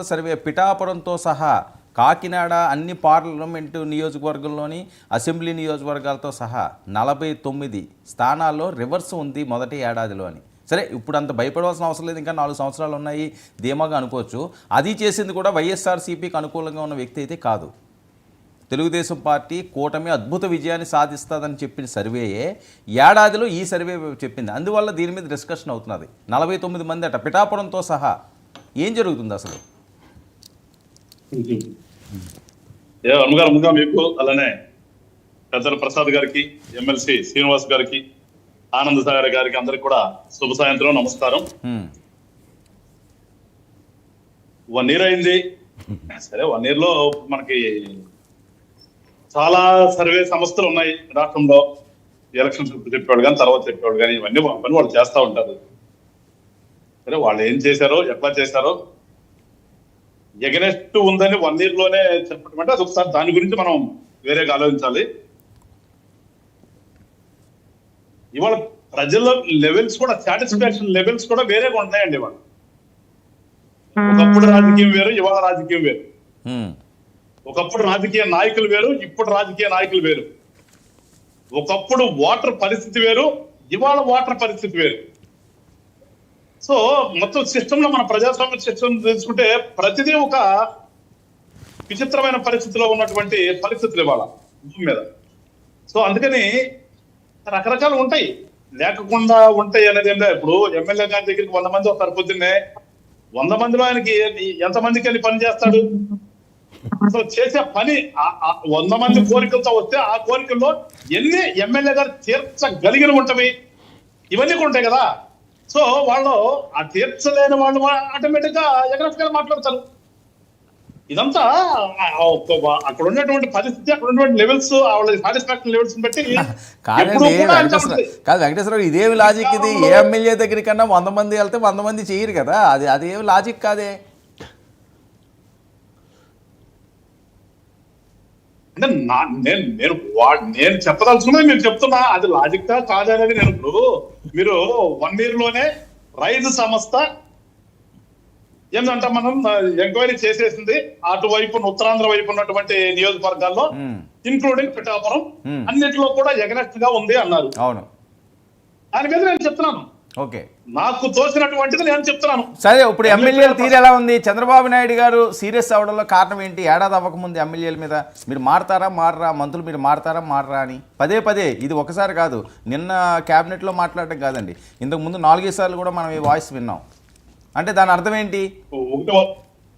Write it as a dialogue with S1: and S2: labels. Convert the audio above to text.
S1: Survey పిఠాపురంతో సహా కాకినాడ అన్ని parliament నియోజకవర్గంలోని అసెంబ్లీ నియోజకవర్గాలతో సహా 49 స్థానాల్లో రివర్స్ ఉంది మొదటి ఏడాదిలో అని. సరే, ఇప్పుడు అంత భయపడవలసిన అవసరం లేదు, ఇంకా 4 సంవత్సరాలు ఉన్నాయి ధీమాగా అనుకోవచ్చు. అది చేసింది కూడా వైఎస్ఆర్సీపీకి అనుకూలంగా ఉన్న వ్యక్తి అయితే కాదు. తెలుగుదేశం పార్టీ కూటమి అద్భుత విజయాన్ని సాధిస్తుందని చెప్పిన సర్వేయే ఏడాదిలో ఈ సర్వే చెప్పింది. అందువల్ల దీని మీద డిస్కషన్ అవుతున్నది. 49 మంది అట పిఠాపురంతో సహా. ఏం జరుగుతుంది అసలు?
S2: ముందుగా మీకు అలానే పెద్దల ప్రసాద్ గారికి, ఎమ్మెల్సీ శ్రీనివాస్ గారికి, ఆనంద్ సాగర్ గారికి అందరికి కూడా శుభ సాయంత్రం, నమస్కారం. 1 year అయింది. సరే, 1 year లో మనకి చాలా సర్వే సంస్థలు ఉన్నాయి రాష్ట్రంలో. ఎలక్షన్స్ చెప్పేవాడు కానీ, తర్వాత చెప్పేవాడు కానీ, ఇవన్నీ పని వాళ్ళు చేస్తూ ఉంటారు. సరే, వాళ్ళు ఏం చేశారో, ఎట్లా చేశారో, ఎగనెస్ట్ ఉందని 1 year లోనే చెప్పడం అంటే అది ఒకసారి దాని గురించి మనం వేరేగా ఆలోచించాలి. ఇవాళ ప్రజల లెవెల్స్ కూడా, సాటిస్ఫాక్షన్ లెవెల్స్ కూడా వేరేగా ఉంటాయండి. ఇవాళ ఒకప్పుడు రాజకీయం వేరు, ఇవాళ రాజకీయం వేరు. ఒకప్పుడు రాజకీయ నాయకులు వేరు, ఇప్పుడు రాజకీయ నాయకులు వేరు. ఒకప్పుడు ఓటర్ పరిస్థితి వేరు, ఇవాళ ఓటర్ పరిస్థితి వేరు. సో మొత్తం సిస్టమ్ లో, మన ప్రజాస్వామ్య సిస్టమ్ తెలుసుకుంటే ప్రతిదీ ఒక విచిత్రమైన పరిస్థితిలో ఉన్నటువంటి పరిస్థితులు ఇవాళ భూమి మీద. సో అందుకని రకరకాలు ఉంటాయి, లేకుండా ఉంటాయి అనేది ఏంటో. ఇప్పుడు ఎమ్మెల్యే గారి దగ్గరికి 100 మంది వస్తారు పొద్దున్నే. 100 మందిలో ఆయనకి ఎంతమందికి వెళ్ళి పని చేస్తాడు? సో చేసే పని 100 మంది కోరికలతో వస్తే ఆ కోరికల్లో ఎన్ని ఎమ్మెల్యే గారు తీర్చగలిగిన ఉంటవి, ఇవన్నీ ఉంటాయి కదా. సో వాళ్ళు ఆ తీర్చలేని వాళ్ళు ఆటోమేటిక్ గా ఎగరఫ్గా మాట్లాడతారు. ఇదంతా అక్కడ ఉన్నటువంటి పరిస్థితి, అక్కడ ఉన్నటువంటి లెవెల్స్, వాళ్ళ సాటిస్ఫాక్షన్ లెవెల్స్ బట్టి.
S1: కాదు వెంకటేశ్వరరావు, ఇదేమి లాజిక్ ఇది? ఏ ఎమ్మెల్యే దగ్గరికన్నా 100 మంది వెళ్తే 100 మంది చేయరు కదా. అదేమి లాజిక్ కాదే.
S2: అంటే నేను చెప్పదలుచుకున్నది మీరు చెప్తున్నా, అది లాజిక్ కాదనేది. నేను ఇప్పుడు మీరు 1 year లోనే రైజ్ సంస్థ ఏంటంటే మనం ఎంక్వైరీ చేసేసింది అటువైపు ఉత్తరాంధ్ర వైపు ఉన్నటువంటి నియోజకవర్గాల్లో, ఇన్క్లూడింగ్ పిఠాపురం, అన్నిటిలో కూడా ఎగనెస్ట్ గా ఉంది అన్నారు.
S1: అవును,
S2: దాని మీద నేను చెప్తున్నాను.
S1: ఓకే,
S2: నాకు తోచినటువంటిది నేను చెప్తున్నాను.
S1: సరే, ఇప్పుడు ఎమ్మెల్యేల తీరు ఎలా ఉంది? చంద్రబాబు నాయుడు గారు సీరియస్ అవ్వడంలో కారణం ఏంటి? ఏడాది అవ్వకముందు ఎమ్మెల్యేల మీద మీరు మారతారా మారరా, మంత్రులు మీరు మారతారా మారరా అని పదే ఇది ఒకసారి కాదు, నిన్న క్యాబినెట్లో మాట్లాడడం కాదండి, ఇంతకు ముందు 4 సార్లు కూడా మనం ఈ వాయిస్ విన్నాం. అంటే దాని అర్థం ఏంటి?